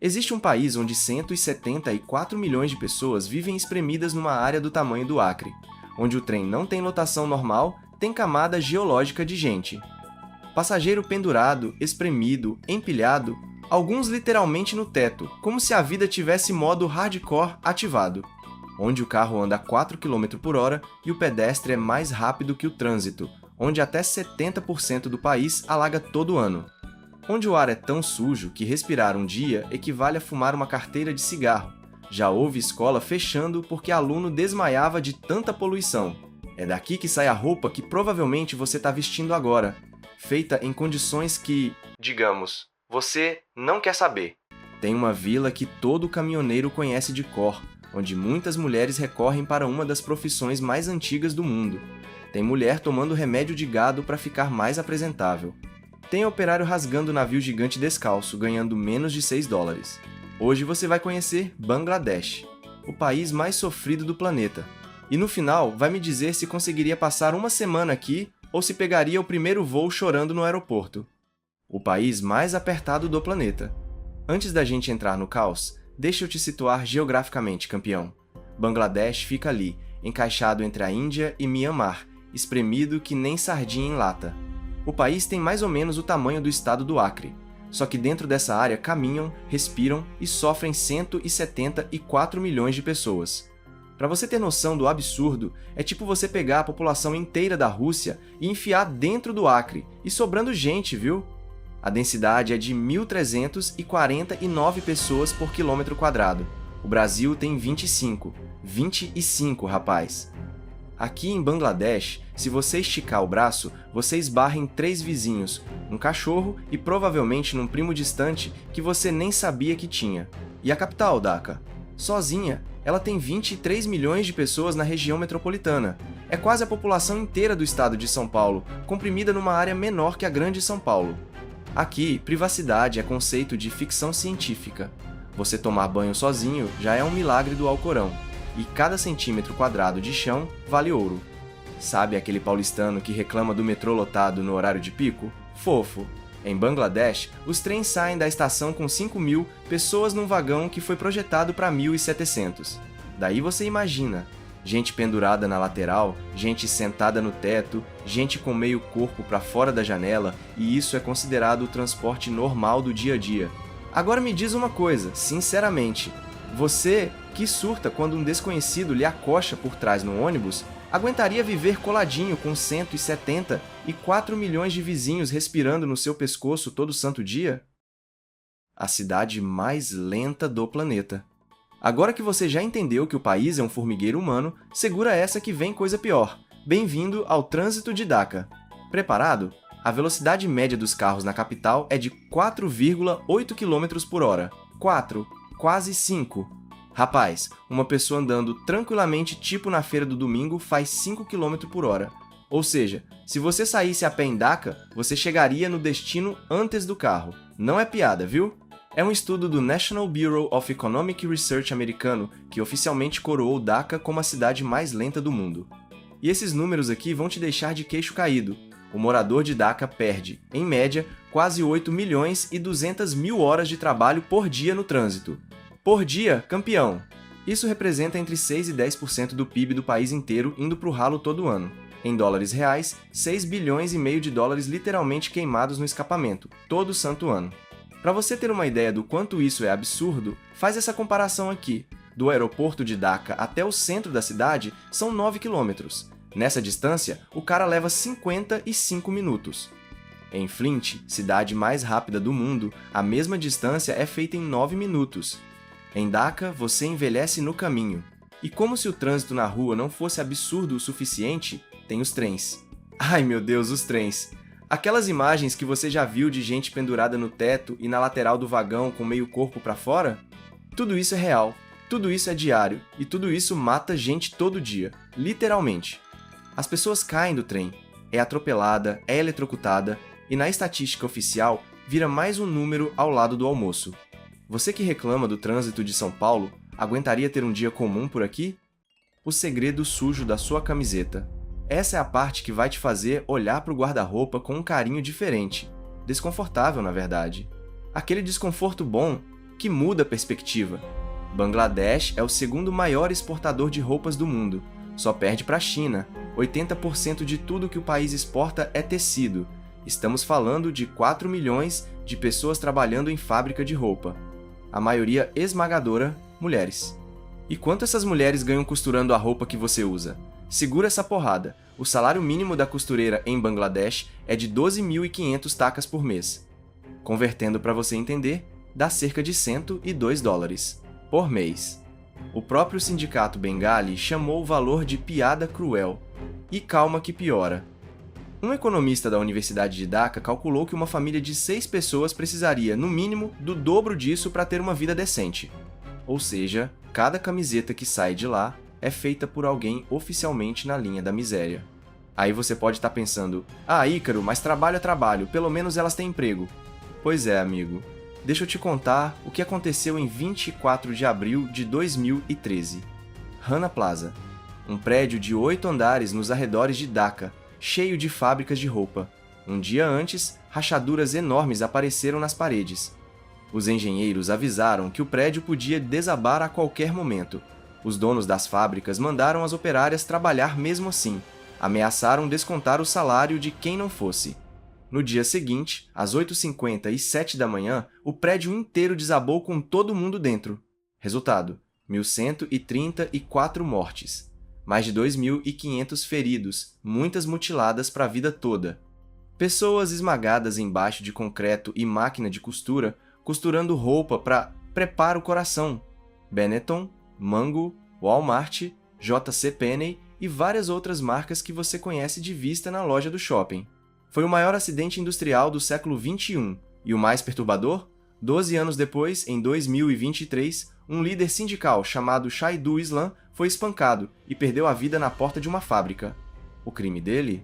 Existe um país onde 174 milhões de pessoas vivem espremidas numa área do tamanho do Acre, onde o trem não tem lotação normal, tem camada geológica de gente. Passageiro pendurado, espremido, empilhado, alguns literalmente no teto, como se a vida tivesse modo hardcore ativado, onde o carro anda a 4 km por hora e o pedestre é mais rápido que o trânsito, onde até 70% do país alaga todo ano. Onde o ar é tão sujo que respirar um dia equivale a fumar uma carteira de cigarro. Já houve escola fechando porque aluno desmaiava de tanta poluição. É daqui que sai a roupa que provavelmente você está vestindo agora, feita em condições que, digamos, você não quer saber. Tem uma vila que todo caminhoneiro conhece de cor, onde muitas mulheres recorrem para uma das profissões mais antigas do mundo. Tem mulher tomando remédio de gado para ficar mais apresentável. Tem operário rasgando navio gigante descalço, ganhando menos de $6. Hoje você vai conhecer Bangladesh, o país mais sofrido do planeta. E no final, vai me dizer se conseguiria passar uma semana aqui ou se pegaria o primeiro voo chorando no aeroporto. O país mais apertado do planeta. Antes da gente entrar no caos, deixa eu te situar geograficamente, campeão. Bangladesh fica ali, encaixado entre a Índia e Myanmar, espremido que nem sardinha em lata. O país tem mais ou menos o tamanho do estado do Acre, só que dentro dessa área caminham, respiram e sofrem 174 milhões de pessoas. Para você ter noção do absurdo, é tipo você pegar a população inteira da Rússia e enfiar dentro do Acre, e sobrando gente, viu? A densidade é de 1.349 pessoas por quilômetro quadrado. O Brasil tem 25. 25, rapaz! Aqui em Bangladesh, se você esticar o braço, você esbarra em 3 vizinhos, um cachorro e provavelmente num primo distante que você nem sabia que tinha. E a capital, Dhaka? Sozinha, ela tem 23 milhões de pessoas na região metropolitana. É quase a população inteira do estado de São Paulo, comprimida numa área menor que a Grande São Paulo. Aqui, privacidade é conceito de ficção científica. Você tomar banho sozinho já é um milagre do Alcorão. E cada centímetro quadrado de chão vale ouro. Sabe aquele paulistano que reclama do metrô lotado no horário de pico? Fofo! Em Bangladesh, os trens saem da estação com 5.000 pessoas num vagão que foi projetado para 1.700. Daí você imagina, gente pendurada na lateral, gente sentada no teto, gente com meio corpo para fora da janela, e isso é considerado o transporte normal do dia a dia. Agora me diz uma coisa, sinceramente, você, que surta quando um desconhecido lhe acocha por trás no ônibus, aguentaria viver coladinho com 174 milhões de vizinhos respirando no seu pescoço todo santo dia? A cidade mais lenta do planeta. Agora que você já entendeu que o país é um formigueiro humano, segura essa que vem coisa pior. Bem-vindo ao trânsito de Dhaka. Preparado? A velocidade média dos carros na capital é de 4,8 km por hora. 4. Quase 5. Rapaz, uma pessoa andando tranquilamente tipo na feira do domingo faz 5 km por hora. Ou seja, se você saísse a pé em Dhaka, você chegaria no destino antes do carro. Não é piada, viu? É um estudo do National Bureau of Economic Research americano que oficialmente coroou Dhaka como a cidade mais lenta do mundo. E esses números aqui vão te deixar de queixo caído. O morador de Dhaka perde, em média, quase 8 milhões e 200 mil horas de trabalho por dia no trânsito. Por dia, campeão! Isso representa entre 6 e 10% do PIB do país inteiro indo pro ralo todo ano. Em dólares reais, 6 bilhões e meio de dólares literalmente queimados no escapamento, todo santo ano. Para você ter uma ideia do quanto isso é absurdo, faz essa comparação aqui. Do aeroporto de Dhaka até o centro da cidade são 9 quilômetros. Nessa distância, o cara leva 55 minutos. Em Flint, cidade mais rápida do mundo, a mesma distância é feita em 9 minutos. Em Dhaka, você envelhece no caminho. E como se o trânsito na rua não fosse absurdo o suficiente, tem os trens. Ai meu Deus, os trens! Aquelas imagens que você já viu de gente pendurada no teto e na lateral do vagão com meio corpo para fora? Tudo isso é real, tudo isso é diário, e tudo isso mata gente todo dia, literalmente. As pessoas caem do trem, é atropelada, é eletrocutada, e na estatística oficial vira mais um número ao lado do almoço. Você que reclama do trânsito de São Paulo, aguentaria ter um dia comum por aqui? O segredo sujo da sua camiseta. Essa é a parte que vai te fazer olhar para o guarda-roupa com um carinho diferente. Desconfortável, na verdade. Aquele desconforto bom, que muda a perspectiva. Bangladesh é o segundo maior exportador de roupas do mundo. Só perde para a China. 80% de tudo que o país exporta é tecido. Estamos falando de 4 milhões de pessoas trabalhando em fábrica de roupa. A maioria esmagadora, mulheres. E quanto essas mulheres ganham costurando a roupa que você usa? Segura essa porrada. O salário mínimo da costureira em Bangladesh é de 12.500 takas por mês. Convertendo para você entender, dá cerca de $102 por mês. O próprio sindicato bengali chamou o valor de piada cruel. E calma que piora. Um economista da Universidade de Dhaka calculou que uma família de 6 pessoas precisaria, no mínimo, do dobro disso para ter uma vida decente. Ou seja, cada camiseta que sai de lá é feita por alguém oficialmente na linha da miséria. Aí você pode estar pensando, Ícaro, mas trabalho é trabalho, pelo menos elas têm emprego. Pois é, amigo. Deixa eu te contar o que aconteceu em 24 de abril de 2013. Rana Plaza. Um prédio de 8 andares nos arredores de Dhaka, cheio de fábricas de roupa. Um dia antes, rachaduras enormes apareceram nas paredes. Os engenheiros avisaram que o prédio podia desabar a qualquer momento. Os donos das fábricas mandaram as operárias trabalhar mesmo assim. Ameaçaram descontar o salário de quem não fosse. No dia seguinte, às 8h50 e 7 da manhã, o prédio inteiro desabou com todo mundo dentro. Resultado: 1.134 mortes. Mais de 2.500 feridos, muitas mutiladas para a vida toda. Pessoas esmagadas embaixo de concreto e máquina de costura, costurando roupa para Prepara o Coração, Benetton, Mango, Walmart, JC Penney e várias outras marcas que você conhece de vista na loja do shopping. Foi o maior acidente industrial do século XXI, e o mais perturbador? 12 anos depois, em 2023, um líder sindical chamado Shahidul Islam foi espancado e perdeu a vida na porta de uma fábrica. O crime dele?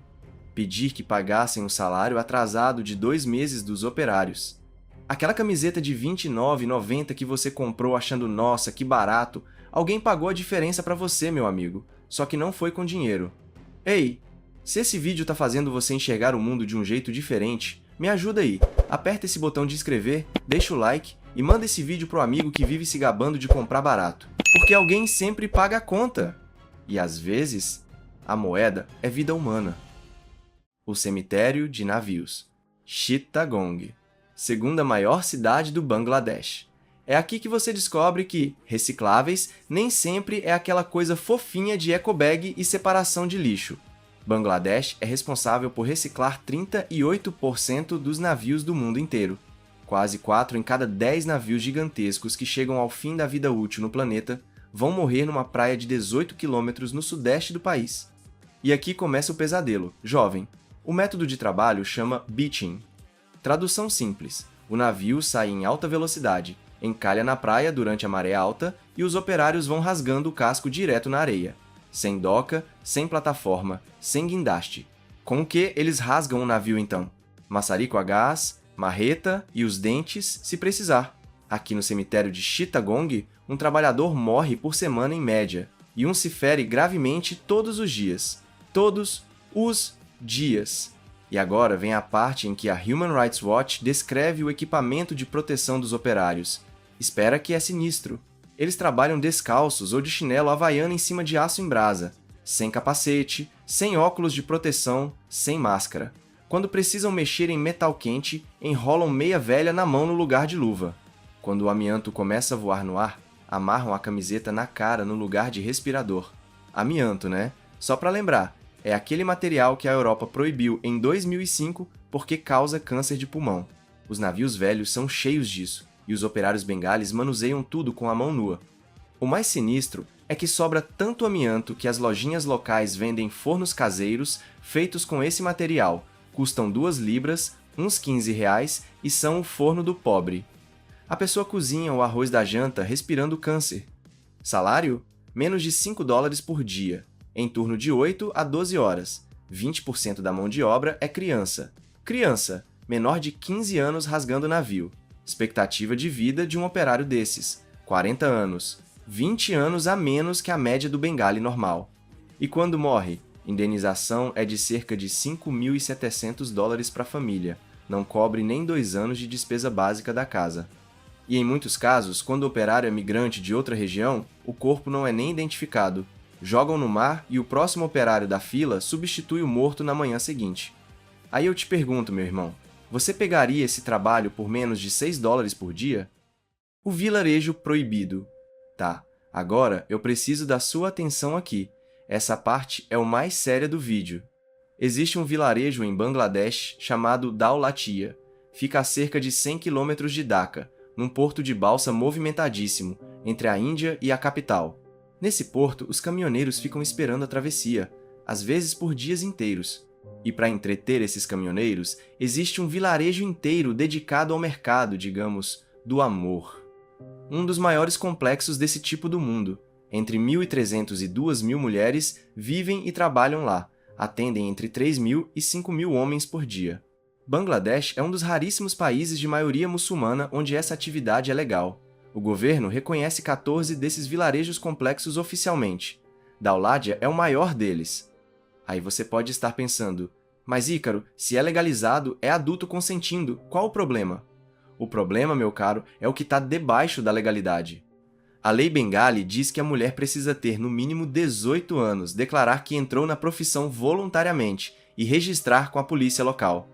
Pedir que pagassem o salário atrasado de 2 meses dos operários. Aquela camiseta de R$ 29,90 que você comprou achando nossa, que barato, alguém pagou a diferença para você, meu amigo, só que não foi com dinheiro. Ei, se esse vídeo tá fazendo você enxergar o mundo de um jeito diferente, me ajuda aí. Aperta esse botão de inscrever, deixa o like e manda esse vídeo pro amigo que vive se gabando de comprar barato. Porque alguém sempre paga a conta. E às vezes, a moeda é vida humana. O cemitério de navios. Chittagong. Segunda maior cidade do Bangladesh. É aqui que você descobre que recicláveis nem sempre é aquela coisa fofinha de ecobag e separação de lixo. Bangladesh é responsável por reciclar 38% dos navios do mundo inteiro. Quase 4 em cada 10 navios gigantescos que chegam ao fim da vida útil no planeta vão morrer numa praia de 18 quilômetros no sudeste do país. E aqui começa o pesadelo, jovem. O método de trabalho chama beaching. Tradução simples: o navio sai em alta velocidade, encalha na praia durante a maré alta e os operários vão rasgando o casco direto na areia. Sem doca, sem plataforma, sem guindaste. Com o que eles rasgam o navio então? Maçarico a gás, marreta e os dentes, se precisar. Aqui no cemitério de Chittagong, um trabalhador morre por semana em média, e um se fere gravemente todos os dias. Todos os dias. E agora vem a parte em que a Human Rights Watch descreve o equipamento de proteção dos operários. Espera que é sinistro. Eles trabalham descalços ou de chinelo havaiano em cima de aço em brasa, sem capacete, sem óculos de proteção, sem máscara. Quando precisam mexer em metal quente, enrolam meia velha na mão no lugar de luva. Quando o amianto começa a voar no ar, amarram a camiseta na cara no lugar de respirador. Amianto, né? Só para lembrar, é aquele material que a Europa proibiu em 2005 porque causa câncer de pulmão. Os navios velhos são cheios disso, e os operários bengalis manuseiam tudo com a mão nua. O mais sinistro é que sobra tanto amianto que as lojinhas locais vendem fornos caseiros feitos com esse material, custam 2 libras, uns R$ 15, e são o forno do pobre. A pessoa cozinha o arroz da janta respirando câncer. Salário? Menos de $5 por dia, em turno de 8 a 12 horas. 20% da mão de obra é criança. Criança, menor de 15 anos rasgando navio. Expectativa de vida de um operário desses, 40 anos. 20 anos a menos que a média do bengali normal. E quando morre? Indenização é de cerca de $5.700 para a família. Não cobre nem 2 anos de despesa básica da casa. E em muitos casos, quando o operário é migrante de outra região, o corpo não é nem identificado. Jogam no mar e o próximo operário da fila substitui o morto na manhã seguinte. Aí eu te pergunto, meu irmão, você pegaria esse trabalho por menos de $6 por dia? O vilarejo proibido. Tá, agora eu preciso da sua atenção aqui. Essa parte é o mais séria do vídeo. Existe um vilarejo em Bangladesh chamado Dau Latia. Fica a cerca de 100 km de Dhaka, num porto de balsa movimentadíssimo, entre a Índia e a capital. Nesse porto, os caminhoneiros ficam esperando a travessia, às vezes por dias inteiros. E para entreter esses caminhoneiros, existe um vilarejo inteiro dedicado ao mercado, digamos, do amor. Um dos maiores complexos desse tipo do mundo. Entre 1.300 e 2.000 mulheres vivem e trabalham lá, atendem entre 3.000 e 5.000 homens por dia. Bangladesh é um dos raríssimos países de maioria muçulmana onde essa atividade é legal. O governo reconhece 14 desses vilarejos complexos oficialmente. Dauládia é o maior deles. Aí você pode estar pensando, mas Ícaro, se é legalizado, é adulto consentindo, qual o problema? O problema, meu caro, é o que está debaixo da legalidade. A lei Bengali diz que a mulher precisa ter no mínimo 18 anos, declarar que entrou na profissão voluntariamente e registrar com a polícia local.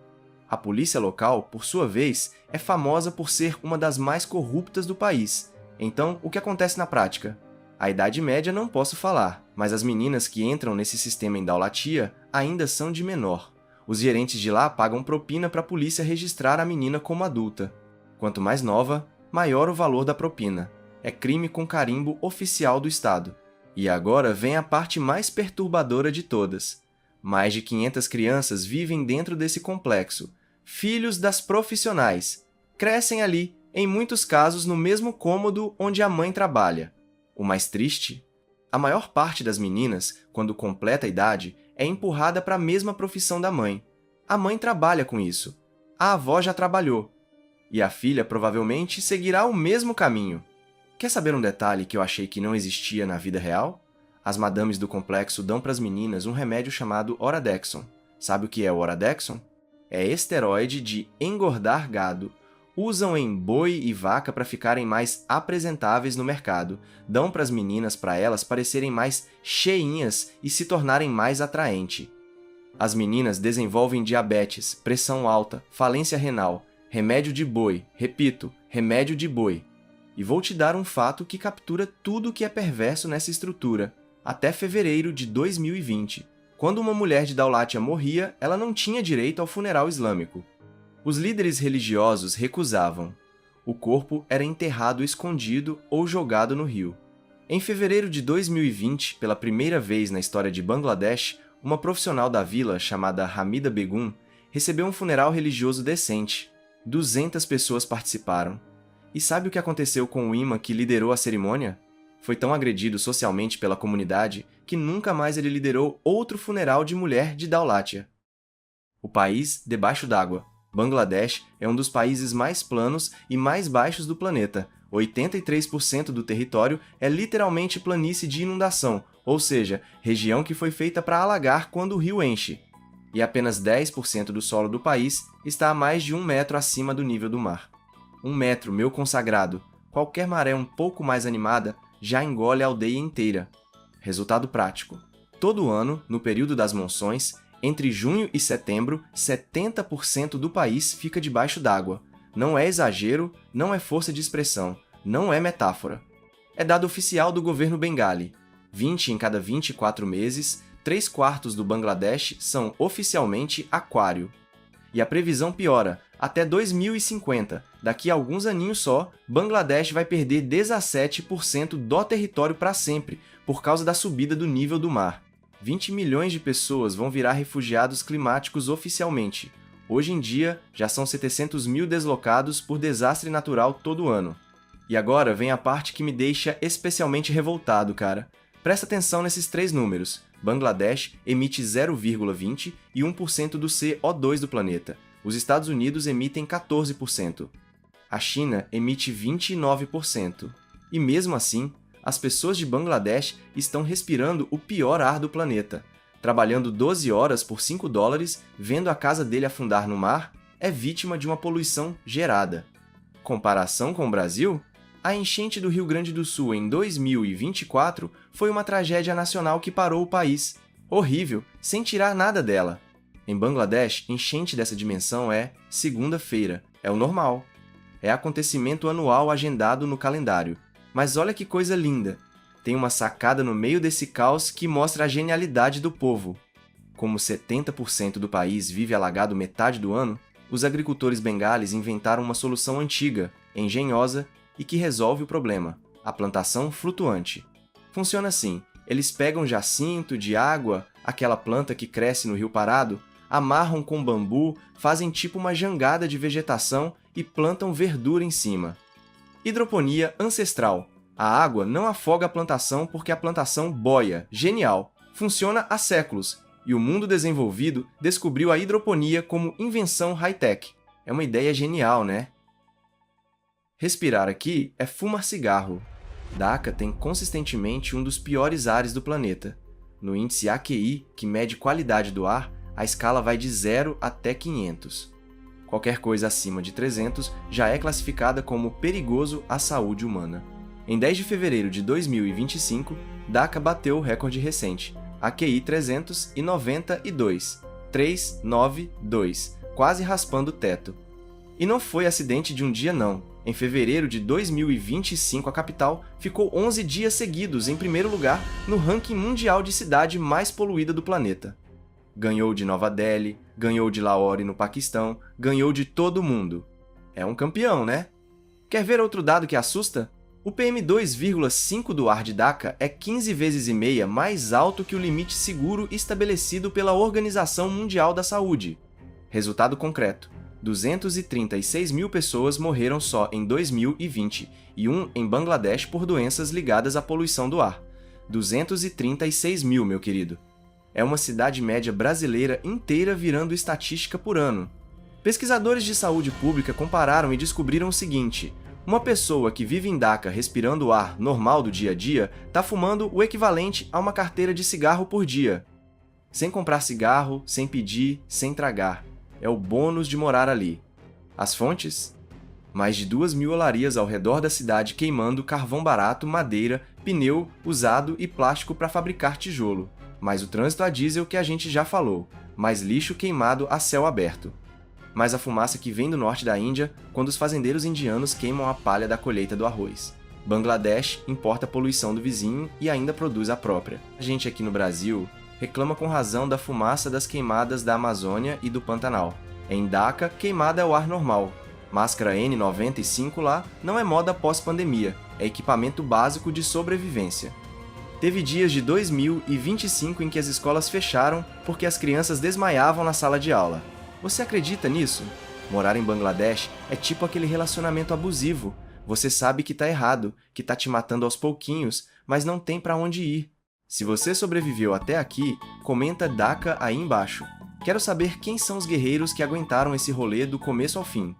A polícia local, por sua vez, é famosa por ser uma das mais corruptas do país. Então, o que acontece na prática? A idade média não posso falar, mas as meninas que entram nesse sistema em Daulatia ainda são de menor. Os gerentes de lá pagam propina para a polícia registrar a menina como adulta. Quanto mais nova, maior o valor da propina. É crime com carimbo oficial do Estado. E agora vem a parte mais perturbadora de todas. Mais de 500 crianças vivem dentro desse complexo. Filhos das profissionais. Crescem ali, em muitos casos no mesmo cômodo onde a mãe trabalha. O mais triste? A maior parte das meninas, quando completa a idade, é empurrada para a mesma profissão da mãe. A mãe trabalha com isso. A avó já trabalhou. E a filha provavelmente seguirá o mesmo caminho. Quer saber um detalhe que eu achei que não existia na vida real? As madames do complexo dão para as meninas um remédio chamado Oradexon. Sabe o que é o Oradexon? É esteroide de engordar gado. Usam em boi e vaca para ficarem mais apresentáveis no mercado. Dão para as meninas para elas parecerem mais cheinhas e se tornarem mais atraentes. As meninas desenvolvem diabetes, pressão alta, falência renal, remédio de boi, repito, remédio de boi. E vou te dar um fato que captura tudo o que é perverso nessa estrutura. Até fevereiro de 2020. Quando uma mulher de Daulátia morria, ela não tinha direito ao funeral islâmico. Os líderes religiosos recusavam. O corpo era enterrado escondido ou jogado no rio. Em fevereiro de 2020, pela primeira vez na história de Bangladesh, uma profissional da vila, chamada Hamida Begum, recebeu um funeral religioso decente. 200 pessoas participaram. E sabe o que aconteceu com o imã que liderou a cerimônia? Foi tão agredido socialmente pela comunidade que nunca mais ele liderou outro funeral de mulher de Daulátia. O país debaixo d'água. Bangladesh é um dos países mais planos e mais baixos do planeta. 83% do território é literalmente planície de inundação, ou seja, região que foi feita para alagar quando o rio enche. E apenas 10% do solo do país está a mais de 1 metro acima do nível do mar. 1 metro, meu consagrado. Qualquer maré um pouco mais animada já engole a aldeia inteira. Resultado prático. Todo ano, no período das monções, entre junho e setembro, 70% do país fica debaixo d'água. Não é exagero, não é força de expressão, não é metáfora. É dado oficial do governo Bengali. 20 em cada 24 meses, 3/4 do Bangladesh são oficialmente aquário. E a previsão piora. Até 2050, daqui a alguns aninhos só, Bangladesh vai perder 17% do território para sempre, por causa da subida do nível do mar. 20 milhões de pessoas vão virar refugiados climáticos oficialmente. Hoje em dia, já são 700 mil deslocados por desastre natural todo ano. E agora vem a parte que me deixa especialmente revoltado, cara. Presta atenção nesses 3 números. Bangladesh emite 0,20 e 1% do CO2 do planeta. Os Estados Unidos emitem 14%. A China emite 29%. E mesmo assim, as pessoas de Bangladesh estão respirando o pior ar do planeta. Trabalhando 12 horas por $5, vendo a casa dele afundar no mar, é vítima de uma poluição gerada. Comparação com o Brasil? A enchente do Rio Grande do Sul em 2024 foi uma tragédia nacional que parou o país. Horrível, sem tirar nada dela. Em Bangladesh, enchente dessa dimensão é segunda-feira, é o normal. É acontecimento anual agendado no calendário. Mas olha que coisa linda! Tem uma sacada no meio desse caos que mostra a genialidade do povo. Como 70% do país vive alagado metade do ano, os agricultores bengalis inventaram uma solução antiga, engenhosa e que resolve o problema: a plantação flutuante. Funciona assim: eles pegam jacinto de água, aquela planta que cresce no rio parado, amarram com bambu, fazem tipo uma jangada de vegetação e plantam verdura em cima. Hidroponia ancestral. A água não afoga a plantação porque a plantação boia. Genial! Funciona há séculos, e o mundo desenvolvido descobriu a hidroponia como invenção high-tech. É uma ideia genial, né? Respirar aqui é fumar cigarro. Dhaka tem consistentemente um dos piores ares do planeta. No índice AQI, que mede qualidade do ar, a escala vai de 0 até 500. Qualquer coisa acima de 300 já é classificada como perigoso à saúde humana. Em 10 de fevereiro de 2025, Dhaka bateu o recorde recente, AQI 392, 392, quase raspando o teto. E não foi acidente de um dia não. Em fevereiro de 2025, a capital ficou 11 dias seguidos em primeiro lugar no ranking mundial de cidade mais poluída do planeta. Ganhou de Nova Delhi, ganhou de Lahore no Paquistão, ganhou de todo mundo. É um campeão, né? Quer ver outro dado que assusta? O PM2,5 do ar de Dhaka é 15 vezes e meia mais alto que o limite seguro estabelecido pela Organização Mundial da Saúde. Resultado concreto: 236 mil pessoas morreram só em 2020, e em Bangladesh por doenças ligadas à poluição do ar. 236 mil, meu querido. É uma cidade média brasileira inteira virando estatística por ano. Pesquisadores de saúde pública compararam e descobriram o seguinte: uma pessoa que vive em Dhaka respirando o ar normal do dia a dia está fumando o equivalente a uma carteira de cigarro por dia. Sem comprar cigarro, sem pedir, sem tragar. É o bônus de morar ali. As fontes? Mais de 2.000 olarias ao redor da cidade queimando carvão barato, madeira, pneu usado e plástico para fabricar tijolo. Mais o trânsito a diesel que a gente já falou. Mais lixo queimado a céu aberto. Mais a fumaça que vem do norte da Índia quando os fazendeiros indianos queimam a palha da colheita do arroz. Bangladesh importa a poluição do vizinho e ainda produz a própria. A gente aqui no Brasil reclama com razão da fumaça das queimadas da Amazônia e do Pantanal. Em Dhaka, queimada é o ar normal. Máscara N95 lá não é moda pós-pandemia, é equipamento básico de sobrevivência. Teve dias de 2025 em que as escolas fecharam porque as crianças desmaiavam na sala de aula. Você acredita nisso? Morar em Bangladesh é tipo aquele relacionamento abusivo. Você sabe que tá errado, que tá te matando aos pouquinhos, mas não tem pra onde ir. Se você sobreviveu até aqui, comenta Dhaka aí embaixo. Quero saber quem são os guerreiros que aguentaram esse rolê do começo ao fim.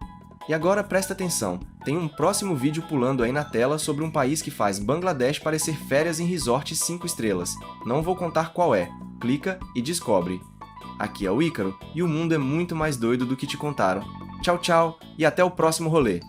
E agora presta atenção, tem um próximo vídeo pulando aí na tela sobre um país que faz Bangladesh parecer férias em resort 5 estrelas. Não vou contar qual é, clica e descobre. Aqui é o Ícaro, e o mundo é muito mais doido do que te contaram. Tchau, tchau, e até o próximo rolê!